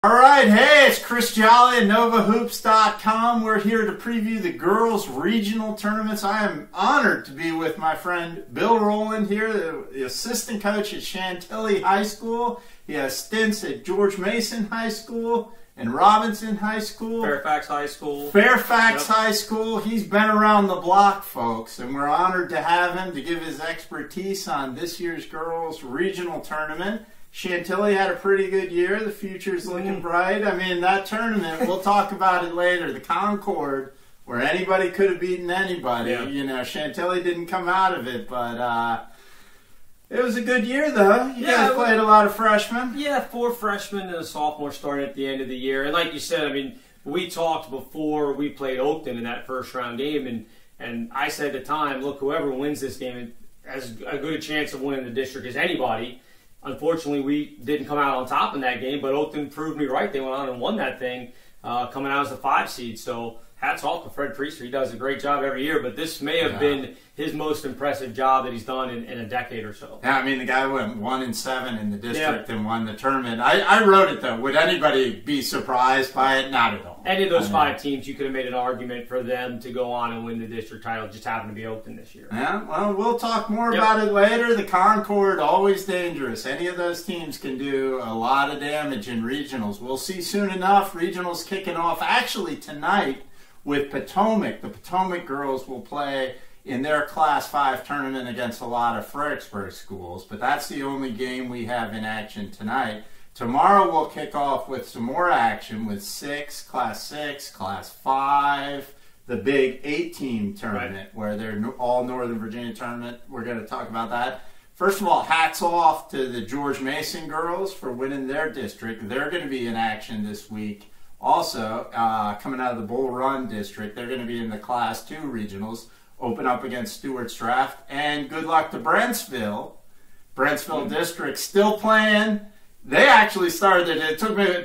All right, hey, it's Chris Jolly at NovaHoops.com. We're here to preview the girls' regional tournaments. I am honored to be with my friend Bill Rowland here, the assistant coach at Chantilly High School. He has stints at George Mason High School and Robinson High School. Fairfax High School. Fairfax High School. He's been around the block, folks, and we're honored to have him to give his expertise on this year's girls' regional tournament. Chantilly had a pretty good year. The future's looking bright. I mean, that tournament, we'll talk about it later. The Concord, where anybody could have beaten anybody. Yeah. You know, Chantilly didn't come out of it, but it was a good year, though. You guys played a lot of freshmen. Yeah, 4 freshmen and a sophomore starting at the end of the year. And like you said, I mean, we talked before we played Oakton in that first-round game, and I said at the time, look, whoever wins this game has a good chance of winning the district as anybody. Unfortunately, we didn't come out on top in that game, but Oakton proved me right. They went on and won that thing, coming out as a 5 seed. So hats off to Fred Priester. He does a great job every year, but this may have been his most impressive job that he's done in a decade or so. Yeah, I mean, the guy went 1-7 in the district and won the tournament. I wrote it, though. Would anybody be surprised by it? Not at all. Any of those 5 teams, you could have made an argument for them to go on and win the district title. It just happened to be Oakton this year. Yeah, well, we'll talk more about it later. The Concord, always dangerous. Any of those teams can do a lot of damage in regionals. We'll see soon enough. Regionals kicking off actually tonight with Potomac. The Potomac girls will play in their Class 5 tournament against a lot of Fredericksburg schools, but that's the only game we have in action tonight. Tomorrow we'll kick off with some more action with Class 6, Class 5, the big 8-team tournament where they're all Northern Virginia tournament. We're going to talk about that. First of all, hats off to the George Mason girls for winning their district. They're going to be in action this week. Also, coming out of the Bull Run district, they're going to be in the Class 2 regionals, open up against Stewart's Draft. And good luck to Brentsville. Brentsville district still playing. They actually started it. It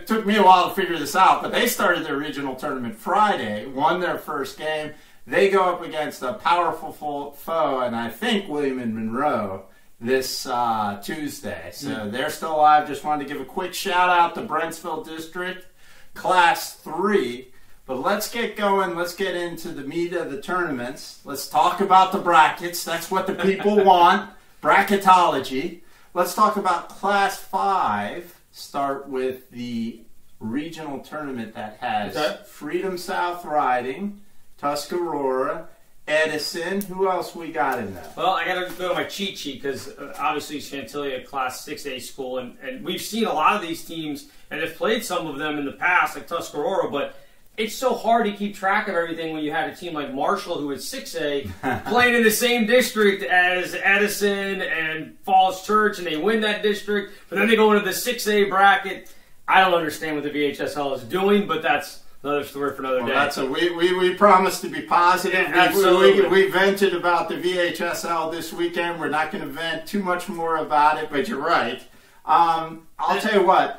took me a while to figure this out, but they started their regional tournament Friday, won their first game. They go up against a powerful foe, and I think William and Monroe, this Tuesday. So they're still alive. Just wanted to give a quick shout out to Brentsville district. Class 3, but let's get going. Let's get into the meat of the tournaments. Let's talk about the brackets. That's what the people want, bracketology. Let's talk about Class 5. Start with the regional tournament that has Freedom South Riding, Tuscarora, Edison. Who else we got in there? Well, I got to go to my cheat sheet because obviously Chantilly a Class 6A school, and we've seen a lot of these teams and have played some of them in the past, like Tuscarora, but it's so hard to keep track of everything when you have a team like Marshall, who is 6A, playing in the same district as Edison and Falls Church, and they win that district, but then they go into the 6A bracket. I don't understand what the VHSL is doing, but that's another story for another day. We promised to be positive. Yeah, absolutely. We vented about the VHSL this weekend. We're not going to vent too much more about it, but you're right. I'll tell you what,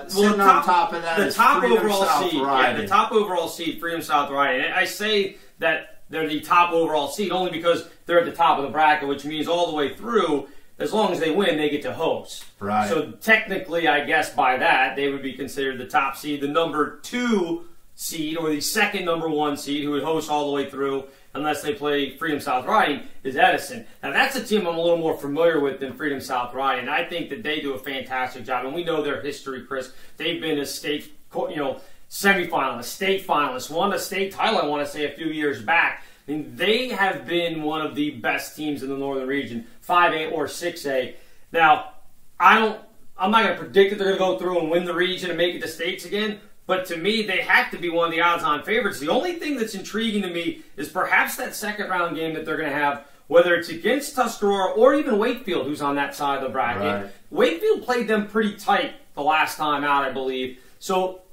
sitting on top of that is Freedom South Riding. Yeah, the top overall seed, Freedom South Riding. And I say that they're the top overall seed only because they're at the top of the bracket, which means all the way through, as long as they win, they get to host. Right. So technically, I guess by that, they would be considered the top seed. The number 2 seed, or the second number 1 seed, who would host all the way through, unless they play Freedom South Riding, is Edison. Now, that's a team I'm a little more familiar with than Freedom South Riding. I think that they do a fantastic job, and we know their history, Chris. They've been a state, semifinalist, state finalist, won a state title, I want to say, a few years back. I mean, they have been one of the best teams in the Northern region, 5A or 6A. Now, I'm not going to predict that they're going to go through and win the region and make it to states again, but to me, they have to be one of the odds-on favorites. The only thing that's intriguing to me is perhaps that second-round game that they're going to have, whether it's against Tuscarora or even Wakefield, who's on that side of the bracket. Right. Wakefield played them pretty tight the last time out, I believe. So,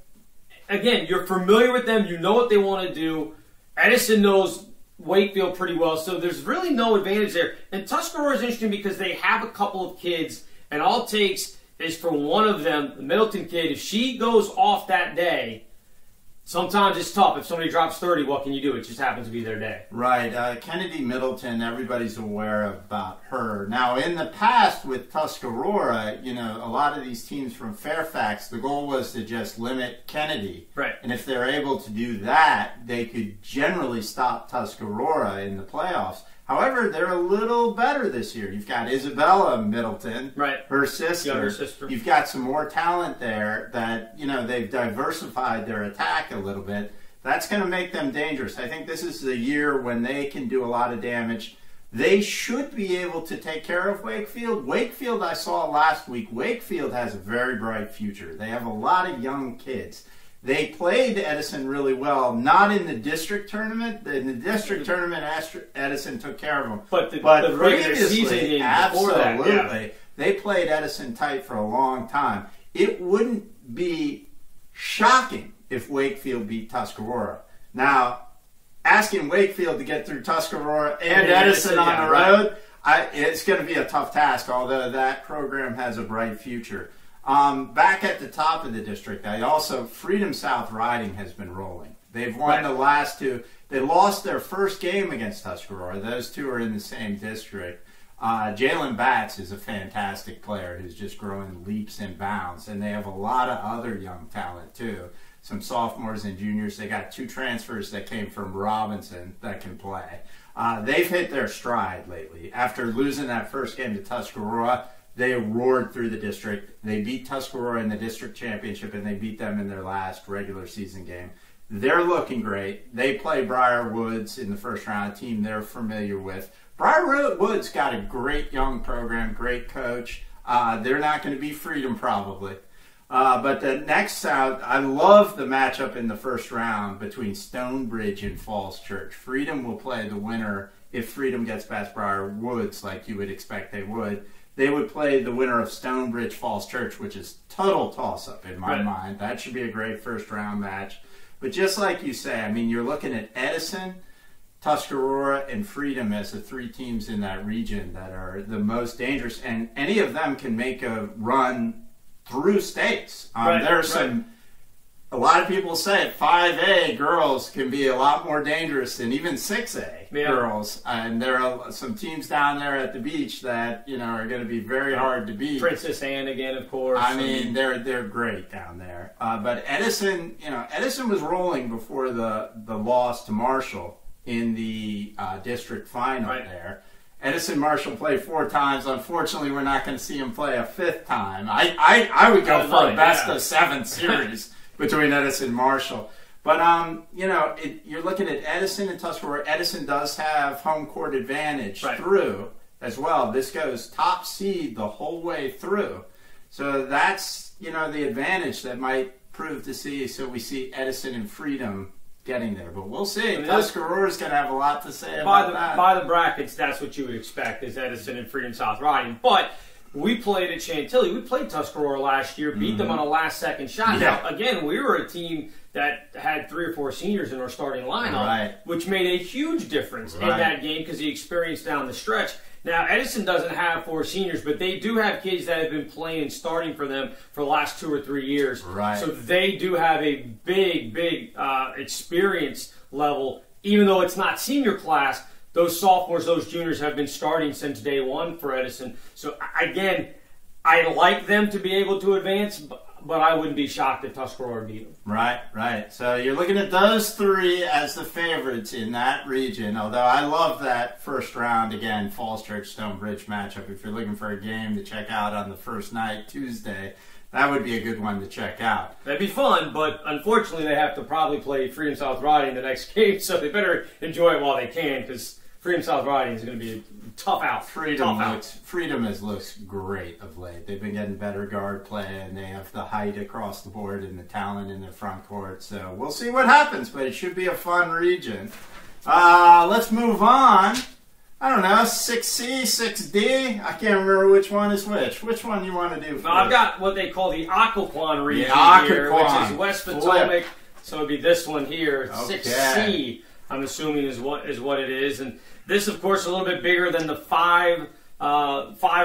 again, you're familiar with them. You know what they want to do. Edison knows Wakefield pretty well, so there's really no advantage there. And Tuscarora is interesting because they have a couple of kids, and all it takes is for one of them, the Middleton kid, if she goes off that day, sometimes it's tough. If somebody drops 30, what can you do? It just happens to be their day. Right. Kennedy Middleton, everybody's aware about her. Now, in the past with Tuscarora, a lot of these teams from Fairfax, the goal was to just limit Kennedy. Right. And if they're able to do that, they could generally stop Tuscarora in the playoffs. However, they're a little better this year. You've got Isabella Middleton, right, her sister. Younger sister. You've got some more talent there that, they've diversified their attack a little bit. That's going to make them dangerous. I think this is the year when they can do a lot of damage. They should be able to take care of Wakefield. Wakefield, I saw last week. Wakefield has a very bright future. They have a lot of young kids. They played Edison really well, not in the district tournament. In the district tournament, Edison took care of them. But the regular season game before that, absolutely, they played Edison tight for a long time. It wouldn't be shocking if Wakefield beat Tuscarora. Now, asking Wakefield to get through Tuscarora and Edison on the road, it's going to be a tough task, although that program has a bright future. Back at the top of the district, Freedom South Riding has been rolling. They've won the last two. They lost their first game against Tuscarora. Those two are in the same district. Jalen Batts is a fantastic player who's just growing leaps and bounds, and they have a lot of other young talent too. Some sophomores and juniors. They got 2 transfers that came from Robinson that can play. They've hit their stride lately. After losing that first game to Tuscarora, they roared through the district. They beat Tuscarora in the district championship, and they beat them in their last regular season game. They're looking great. They play Briar Woods in the first round, a team they're familiar with. Briar Woods got a great young program, great coach. They're not going to be Freedom probably. But the next out, I love the matchup in the first round between Stonebridge and Falls Church. Freedom will play the winner if Freedom gets past Briar Woods like you would expect they would. They would play the winner of Stonebridge Falls Church, which is total toss-up in my mind. That should be a great first-round match. But just like you say, you're looking at Edison, Tuscarora, and Freedom as the 3 teams in that region that are the most dangerous. And any of them can make a run through states. There are some... A lot of people say 5A girls can be a lot more dangerous than even 6A girls. And there are some teams down there at the beach that, are going to be very hard to beat. Princess Anne again, of course. They're great down there. But Edison, Edison was rolling before the loss to Marshall in the district final there. Edison Marshall played 4 times. Unfortunately, we're not going to see him play a 5th time. I would go for a best of 7 series between Edison and Marshall. But, you're looking at Edison and Tuscarora. Edison does have home court advantage through as well. This goes top seed the whole way through. So that's, the advantage that might prove to see. So we see Edison and Freedom getting there. But we'll see. Tuscarora's going to have a lot to say about that. By the brackets, that's what you would expect is Edison and Freedom South Riding. But... we played at Chantilly. We played Tuscarora last year, beat them on a last-second shot. Yeah. Now, again, we were a team that had 3 or 4 seniors in our starting lineup, which made a huge difference in that game because the experience down the stretch. Now, Edison doesn't have 4 seniors, but they do have kids that have been playing, starting for them for the last 2 or 3 years. So they do have a big experience level, even though it's not senior class. Those sophomores, those juniors have been starting since day one for Edison. So, again, I like them to be able to advance, but I wouldn't be shocked if Tuscarora beat them. Right. So you're looking at those 3 as the favorites in that region, although I love that first round, again, Falls Church Stonebridge matchup. If you're looking for a game to check out on the first night, Tuesday, that would be a good one to check out. That'd be fun, but unfortunately they have to probably play Freedom South Riding the next game, so they better enjoy it while they can, because Freedom South Riding is going to be a tough out. Freedom looks great of late. They've been getting better guard play, and they have the height across the board and the talent in their front court. So we'll see what happens, but it should be a fun region. Let's move on. I don't know, 6C, 6D. I can't remember which one is which. Which one you want to do first? Now, I've got what they call the Occoquan region here, which is West Potomac. So it'd be this one here, 6C. I'm assuming is what it is, and this, of course, is a little bit bigger than the 5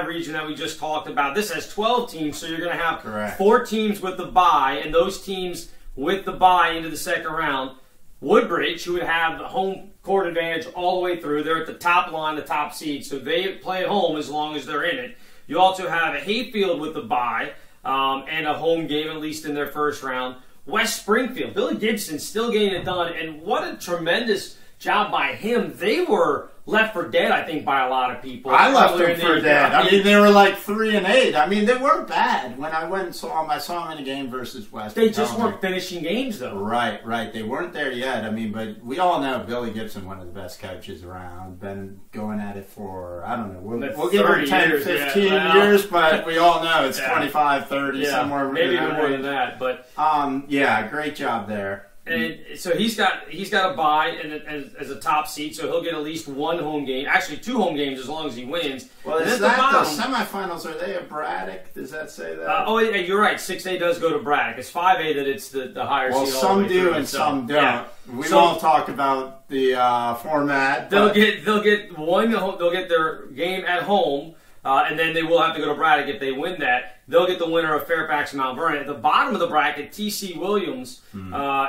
region that we just talked about. This has 12 teams, so you're going to have 4 teams with the bye, and those teams with the bye into the second round. Woodbridge, who would have the home court advantage all the way through. They're at the top line, the top seed, so they play at home as long as they're in it. You also have a Hayfield with the bye and a home game, at least in their first round. West Springfield, Billy Gibson still getting it done, and what a tremendous job by him. They were left for dead, I think, by a lot of people. I left them for dead. I mean, they were like 3-8. I mean, they weren't bad. When I went and saw them, I saw them in a game versus West. They just weren't finishing games, though. Right. They weren't there yet. I mean, but we all know Billy Gibson, one of the best coaches around, been going at it for, I don't know, we'll give him 10 or 15 years, but we all know it's 25, 30, somewhere. Maybe more than that. But great job there. And so he's got a bye and as a top seed, so he'll get at least one home game. Actually, 2 home games as long as he wins. Well, is that the semifinals? Are they at Braddock? Does that say that? Yeah, you're right. 6A does go to Braddock. It's 5A that it's the higher seed. Well, some do and some don't. Yeah. We won't talk about the format. They'll get one. They'll get their game at home, and then they will have to go to Braddock if they win that. They'll get the winner of Fairfax and Mount Vernon. At the bottom of the bracket, T.C. Williams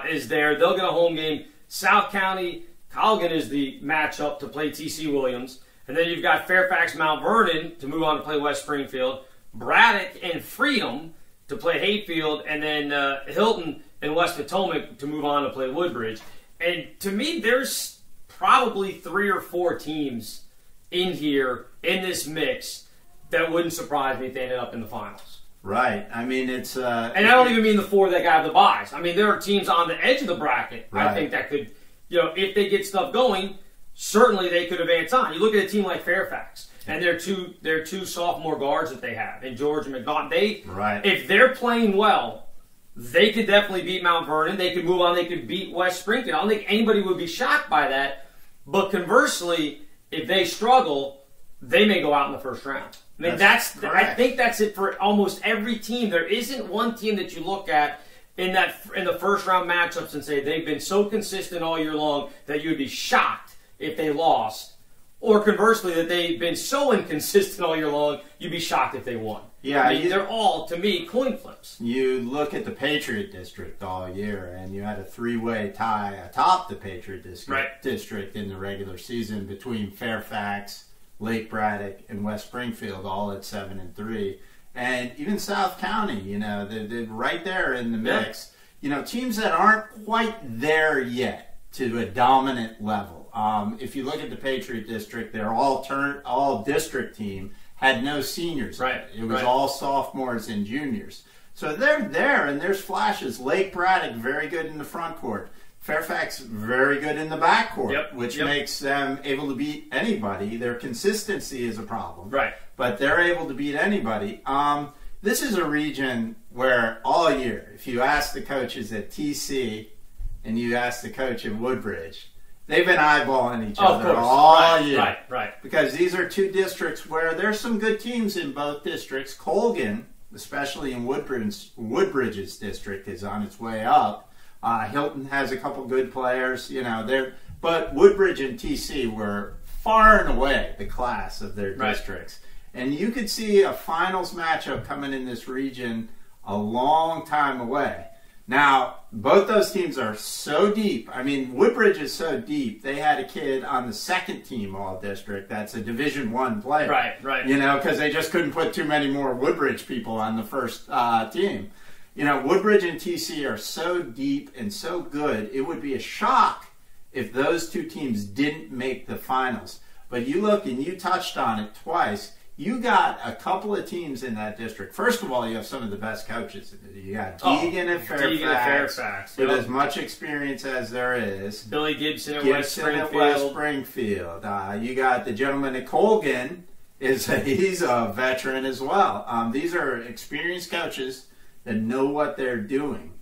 is there. They'll get a home game. South County, Colgan is the matchup to play T.C. Williams. And then you've got Fairfax, Mount Vernon to move on to play West Springfield. Braddock and Freedom to play Hayfield. And then Hilton and West Potomac to move on to play Woodbridge. And to me, there's probably 3 or 4 teams in here in this mix that wouldn't surprise me if they ended up in the finals. Right. I mean, it's... and I don't even mean the 4 that got the buys. I mean, there are teams on the edge of the bracket, I think, that could, if they get stuff going, certainly they could advance on. You look at a team like Fairfax, and their two sophomore guards that they have, and George and McDonald. If they're playing well, they could definitely beat Mount Vernon. They could move on. They could beat West Springfield. I don't think anybody would be shocked by that. But conversely, if they struggle, they may go out in the first round. I mean, I think that's it for almost every team. There isn't one team that you look at in the first round matchups and say they've been so consistent all year long that you would be shocked if they lost. Or conversely, that they've been so inconsistent all year long, you'd be shocked if they won. Yeah, I mean, they're all, to me, coin flips. You look at the Patriot District all year, and you had a 3-way tie atop the Patriot District in the regular season between Fairfax, Lake Braddock, and West Springfield, all at 7-3, and even South County. They're right there in the mix. Teams that aren't quite there yet to a dominant level. If you look at the Patriot District, their all district team had no seniors. Right. It was all sophomores and juniors. So they're there, and there's flashes. Lake Braddock, very good in the front court. Fairfax, very good in the backcourt, which makes them able to beat anybody. Their consistency is a problem. Right. But they're able to beat anybody. This is a region where all year, if you ask the coaches at TC and you ask the coach at Woodbridge, they've been eyeballing each other all year. Right. Because these are 2 districts where there's some good teams in both districts. Colgan, especially in Woodbridge's district, is on its way up. Hilton has a couple good players, but Woodbridge and TC were far and away the class of their districts. And you could see a finals matchup coming in this region a long time away. Now, both those teams are so deep. I mean, Woodbridge is so deep. They had a kid on the second team all-district that's a Division I player. Right. Because they just couldn't put too many more Woodbridge people on the first team. Woodbridge and TC are so deep and so good, it would be a shock if those 2 teams didn't make the finals. But you look, and you touched on it twice, you got a couple of teams in that district. First of all, you have some of the best coaches. You got Deegan at Fairfax with as much experience as there is. Billy Gibson at West Springfield. You got the gentleman at Colgan. He's a veteran as well. These are experienced coaches that know what they're doing.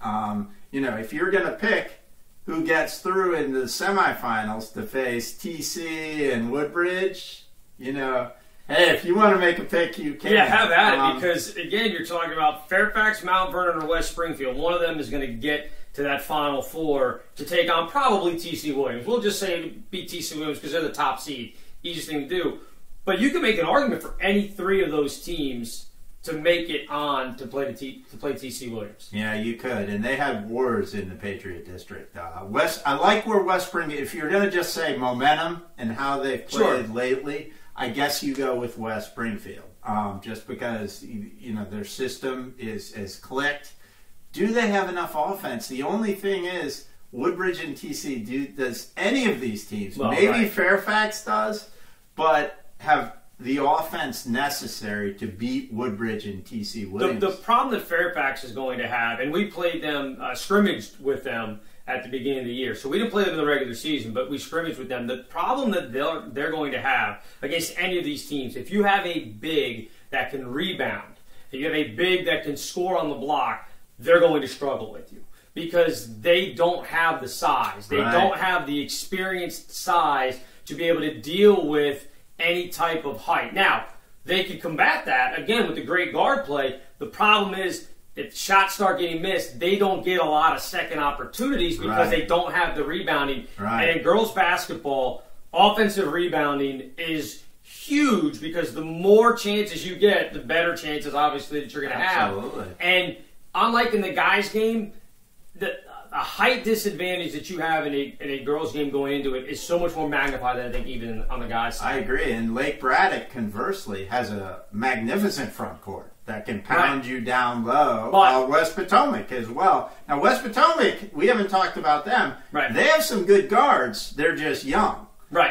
If you're going to pick who gets through in the semifinals to face TC and Woodbridge, hey, if you want to make a pick, you can. Yeah, have at it, because, again, you're talking about Fairfax, Mount Vernon, or West Springfield. One of them is going to get to that Final Four to take on probably T.C. Williams. We'll just say beat T.C. Williams because they're the top seed. Easiest thing to do. But you can make an argument for any 3 of those teams to make it on to play TC Williams. Yeah, you could, and they had wars in the Patriot District. I like where West Springfield. If you're going to just say momentum and how they've played lately, I guess you go with West Springfield, just because their system is clicked. Do they have enough offense? The only thing is, Woodbridge and TC. Does any of these teams? Well, maybe Fairfax does, but have the offense necessary to beat Woodbridge and TC Williams. The problem that Fairfax is going to have, and we played them, scrimmaged with them at the beginning of the year. So we didn't play them in the regular season, but we scrimmaged with them. The problem that they're going to have against any of these teams, if you have a big that can rebound, if you have a big that can score on the block, they're going to struggle with you because they don't have the size. They don't have the experienced size to be able to deal with any type of height. Now, they can combat that, again, with the great guard play. The problem is, if shots start getting missed, they don't get a lot of second opportunities because they don't have the rebounding. And in girls basketball, offensive rebounding is huge because the more chances you get, the better chances, obviously, that you're going to have. And unlike in the guys' game, a height disadvantage that you have in a girls' game going into it is so much more magnified than I think even on the guys' side. I agree. And Lake Braddock, conversely, has a magnificent front court that can pound you down low. West Potomac as well. Now, West Potomac, we haven't talked about them. They have some good guards. They're just young.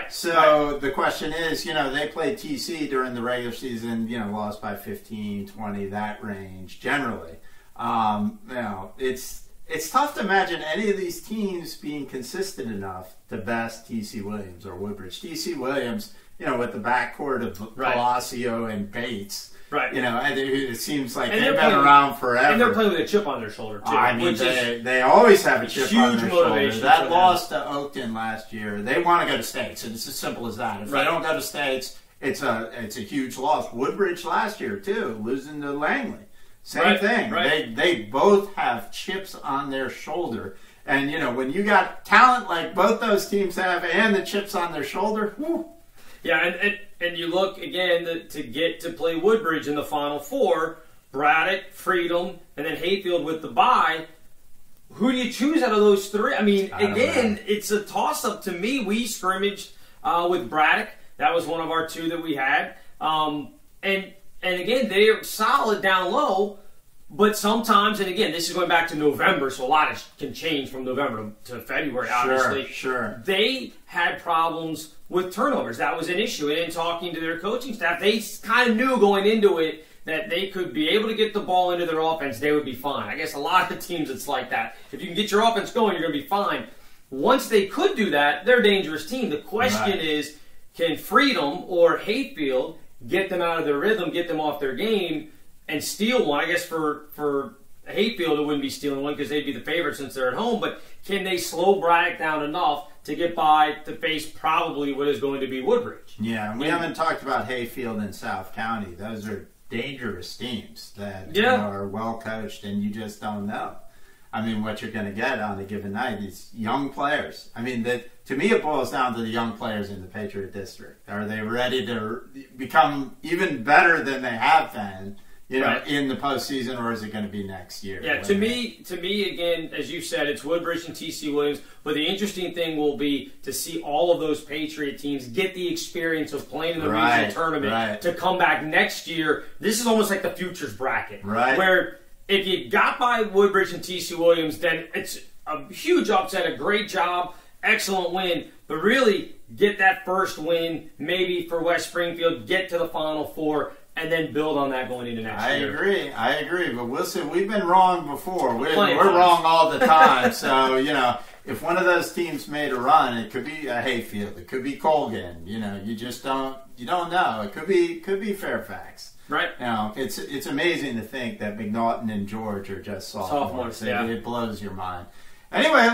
So the question is, they played TC during the regular season, lost by 15, 20, that range generally. It's tough to imagine any of these teams being consistent enough to best TC Williams or Woodbridge. TC Williams, with the backcourt of Palacio and Bates, it seems like they've been around forever. And they're playing with a chip on their shoulder, too. I mean, they always have a chip on their shoulder. That loss to Occoquan last year, they want to go to States, and it's as simple as that. If they don't go to States, it's a huge loss. Woodbridge last year, too, losing to Langley. Same thing. They both have chips on their shoulder. And, when you got talent like both those teams have and the chips on their shoulder, whew. Yeah, and you look, again, to get to play Woodbridge in the Final Four, Braddock, Freedom, and then Hayfield with the bye. Who do you choose out of those three? I mean, again, it's a toss-up to me. We scrimmaged with Braddock. That was one of our two that we had. And again, they're solid down low, but sometimes, and again, this is going back to November, so a lot can change from November to February, obviously. Sure. They had problems with turnovers. That was an issue. And in talking to their coaching staff, they kind of knew going into it that they could be able to get the ball into their offense, they would be fine. I guess a lot of the teams, it's like that. If you can get your offense going, you're going to be fine. Once they could do that, they're a dangerous team. The question is, can Freedom or Hayfield get them out of their rhythm, get them off their game, and steal one? I guess for Hayfield, it wouldn't be stealing one because they'd be the favorite since they're at home, but can they slow Braddock down enough to get by to face probably what is going to be Woodbridge? Yeah, and we haven't talked about Hayfield and South County. Those are dangerous teams that are well coached, and you just don't know. I mean, what you're going to get on a given night is young players. I mean, to me, it boils down to the young players in the Patriot District. Are they ready to become even better than they have been, in the postseason, or is it going to be next year? Yeah, to me, again, as you said, it's Woodbridge and TC Williams. But the interesting thing will be to see all of those Patriot teams get the experience of playing in the regional tournament to come back next year. This is almost like the futures bracket, where if you got by Woodbridge and TC Williams, then it's a huge upset, a great job, excellent win. But really, get that first win, maybe for West Springfield, get to the Final Four, and then build on that going into next year. I agree. But listen, we've been wrong before. We're wrong all the time. So, if one of those teams made a run, it could be Hayfield, it could be Colgan. You just don't know. It could be Fairfax. It's amazing to think that McNaughton and George are just sophomores. It blows your mind. Anyway, let's